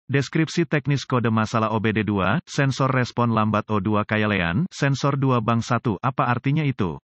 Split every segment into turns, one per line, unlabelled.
Deskripsi teknis kode masalah OBD2, sensor respon lambat O2 Kayalean, sensor 2 Bank 1. Apa artinya itu?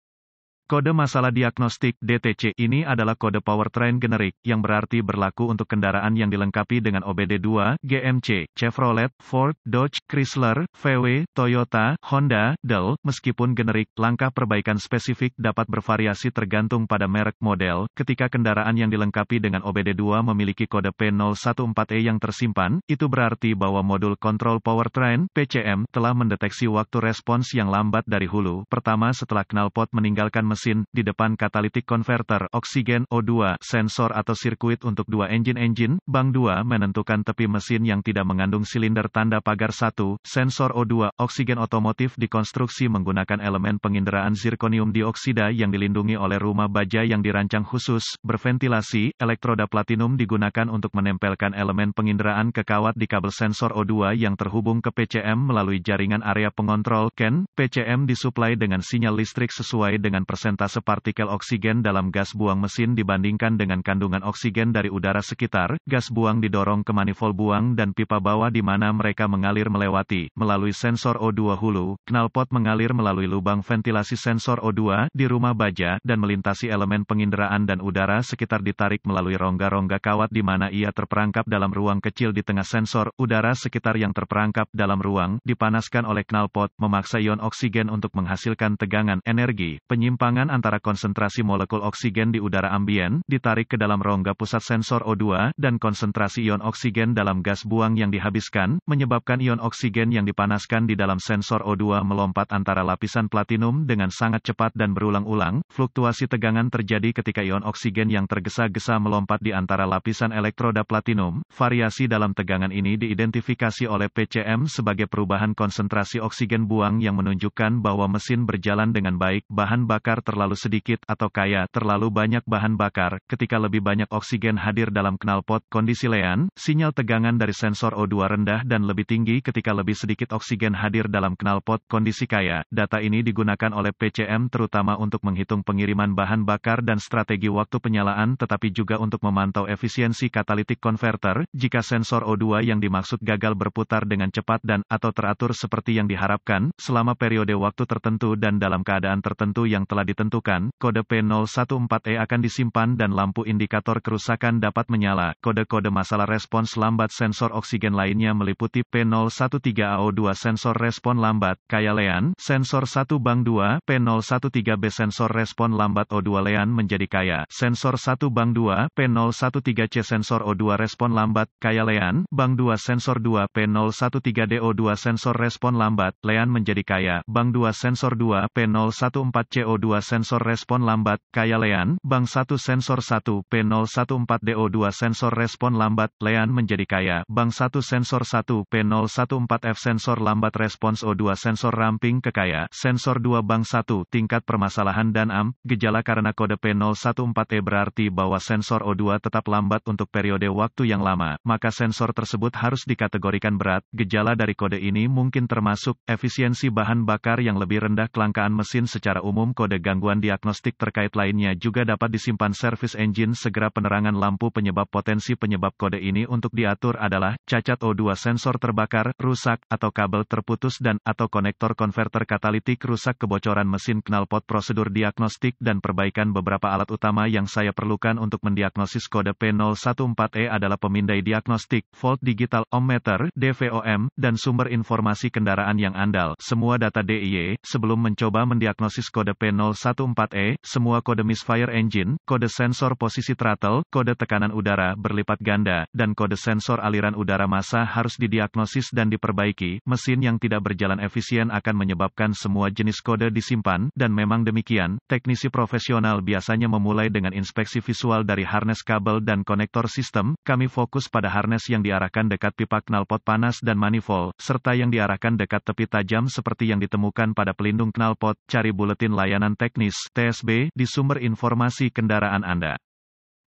Kode masalah diagnostik (DTC) ini adalah kode powertrain generik, yang berarti berlaku untuk kendaraan yang dilengkapi dengan OBD2, GMC, Chevrolet, Ford, Dodge, Chrysler, VW, Toyota, Honda, Dell. Meskipun generik, langkah perbaikan spesifik dapat bervariasi tergantung pada merek model. Ketika kendaraan yang dilengkapi dengan OBD2 memiliki kode P014E yang tersimpan, itu berarti bahwa modul kontrol powertrain (PCM) telah mendeteksi waktu respons yang lambat dari hulu. Pertama, setelah knalpot meninggalkan mesin, di depan catalytic converter, oksigen, O2, sensor atau sirkuit untuk dua engine, bank 2 menentukan tepi mesin yang tidak mengandung silinder tanda pagar 1, sensor O2, oksigen otomotif dikonstruksi menggunakan elemen penginderaan zirconium dioksida yang dilindungi oleh rumah baja yang dirancang khusus, berventilasi, elektroda platinum digunakan untuk menempelkan elemen penginderaan ke kawat di kabel sensor O2 yang terhubung ke PCM melalui jaringan area pengontrol CAN. PCM disuplai dengan sinyal listrik sesuai dengan persentase partikel oksigen dalam gas buang mesin dibandingkan dengan kandungan oksigen dari udara sekitar. Gas buang didorong ke manifold buang dan pipa bawah di mana mereka mengalir melewati. Melalui sensor O2 hulu, knalpot mengalir melalui lubang ventilasi sensor O2 di rumah baja dan melintasi elemen penginderaan dan udara sekitar ditarik melalui rongga-rongga kawat di mana ia terperangkap dalam ruang kecil di tengah sensor. Udara sekitar yang terperangkap dalam ruang dipanaskan oleh knalpot, memaksa ion oksigen untuk menghasilkan tegangan energi. Penyimpangan antara konsentrasi molekul oksigen di udara ambien, ditarik ke dalam rongga pusat sensor O2, dan konsentrasi ion oksigen dalam gas buang yang dihabiskan, menyebabkan ion oksigen yang dipanaskan di dalam sensor O2 melompat antara lapisan platinum dengan sangat cepat dan berulang-ulang. Fluktuasi tegangan terjadi ketika ion oksigen yang tergesa-gesa melompat di antara lapisan elektroda platinum. Variasi dalam tegangan ini diidentifikasi oleh PCM sebagai perubahan konsentrasi oksigen buang yang menunjukkan bahwa mesin berjalan dengan baik. Bahan bakar terlalu sedikit atau kaya terlalu banyak bahan bakar. Ketika lebih banyak oksigen hadir dalam knalpot, kondisi lean, sinyal tegangan dari sensor O2 rendah dan lebih tinggi ketika lebih sedikit oksigen hadir dalam knalpot, kondisi kaya. Data ini digunakan oleh PCM terutama untuk menghitung pengiriman bahan bakar dan strategi waktu penyalaan tetapi juga untuk memantau efisiensi catalytic converter. Jika sensor O2 yang dimaksud gagal berputar dengan cepat dan atau teratur seperti yang diharapkan, selama periode waktu tertentu dan dalam keadaan tertentu yang telah ditentukan, kode P014E akan disimpan dan lampu indikator kerusakan dapat menyala. Kode-kode masalah respons lambat sensor oksigen lainnya meliputi P013AO2 sensor respon lambat, Kayalean, sensor 1 bank 2, P013B sensor respon lambat O2 lean menjadi kaya, sensor 1 bank 2, P013C sensor O2 respon lambat, Kayalean, bank 2 sensor 2 P013DO2 sensor respon lambat, lean menjadi kaya, bank 2 sensor 2 P014CO2 sensor respon lambat, Kayalean, bank 1 sensor 1 P014DO2 sensor respon lambat, lean menjadi kaya, bank 1 sensor 1 P014F sensor lambat respons O2 sensor ramping ke kaya, sensor 2 bank 1 tingkat permasalahan dan gejala karena kode P014E berarti bahwa sensor O2 tetap lambat untuk periode waktu yang lama, maka sensor tersebut harus dikategorikan berat. Gejala dari kode ini mungkin termasuk efisiensi bahan bakar yang lebih rendah, kelangkaan mesin secara umum. Kode gangguan diagnostik terkait lainnya juga dapat disimpan servis engine. Segera penerangan lampu penyebab. Potensi penyebab kode ini untuk diatur adalah cacat O2 sensor terbakar, rusak, atau kabel terputus dan atau konektor konverter katalitik rusak, kebocoran mesin knalpot. Prosedur diagnostik dan perbaikan. Beberapa alat utama yang saya perlukan untuk mendiagnosis kode P014E adalah pemindai diagnostik, volt digital, ohmmeter, DVOM, dan sumber informasi kendaraan yang andal. Semua data DIY. Sebelum mencoba mendiagnosis kode P014E, semua kode misfire engine, kode sensor posisi throttle, kode tekanan udara berlipat ganda, dan kode sensor aliran udara massa harus didiagnosis dan diperbaiki. Mesin yang tidak berjalan efisien akan menyebabkan semua jenis kode disimpan, dan memang demikian, teknisi profesional biasanya memulai dengan inspeksi visual dari harness kabel dan konektor sistem. Kami fokus pada harness yang diarahkan dekat pipa knalpot panas dan manifold, serta yang diarahkan dekat tepi tajam seperti yang ditemukan pada pelindung knalpot. Cari buletin layanan teknis (TSB) di sumber informasi kendaraan Anda.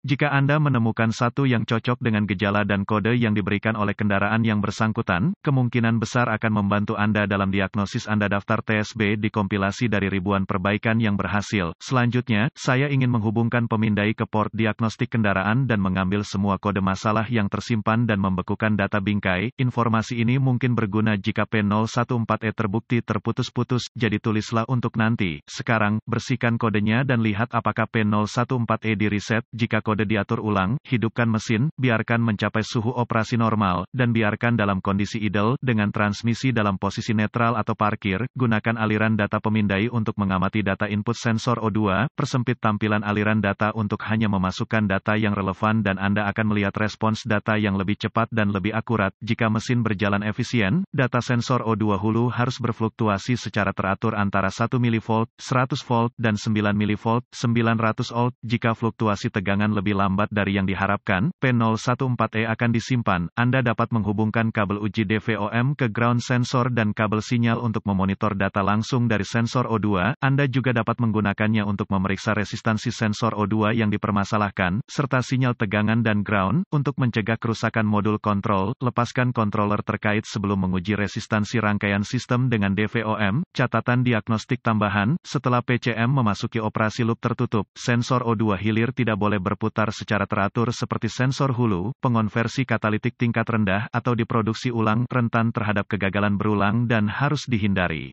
Jika Anda menemukan satu yang cocok dengan gejala dan kode yang diberikan oleh kendaraan yang bersangkutan, kemungkinan besar akan membantu Anda dalam diagnosis Anda. Daftar TSB dikompilasi dari ribuan perbaikan yang berhasil. Selanjutnya, saya ingin menghubungkan pemindai ke port diagnostik kendaraan dan mengambil semua kode masalah yang tersimpan dan membekukan data bingkai. Informasi ini mungkin berguna jika P014E terbukti terputus-putus, jadi tulislah untuk nanti. Sekarang, bersihkan kodenya dan lihat apakah P014E di-reset. Jika kode diatur ulang, hidupkan mesin, biarkan mencapai suhu operasi normal, dan biarkan dalam kondisi idle, dengan transmisi dalam posisi netral atau parkir. Gunakan aliran data pemindai untuk mengamati data input sensor O2, persempit tampilan aliran data untuk hanya memasukkan data yang relevan dan Anda akan melihat respons data yang lebih cepat dan lebih akurat. Jika mesin berjalan efisien, data sensor O2 hulu harus berfluktuasi secara teratur antara 1 mV, 100 volt, dan 9 mV, 900 volt. Jika fluktuasi tegangan lebih lambat dari yang diharapkan, P014E akan disimpan. Anda dapat menghubungkan kabel uji DVOM ke ground sensor dan kabel sinyal untuk memonitor data langsung dari sensor O2. Anda juga dapat menggunakannya untuk memeriksa resistansi sensor O2 yang dipermasalahkan, serta sinyal tegangan dan ground. Untuk mencegah kerusakan modul kontrol, lepaskan controller terkait sebelum menguji resistansi rangkaian sistem dengan DVOM. Catatan diagnostik tambahan, setelah PCM memasuki operasi loop tertutup, sensor O2 hilir tidak boleh berputar secara teratur seperti sensor hulu. Pengonversi katalitik tingkat rendah atau diproduksi ulang rentan terhadap kegagalan berulang dan harus dihindari.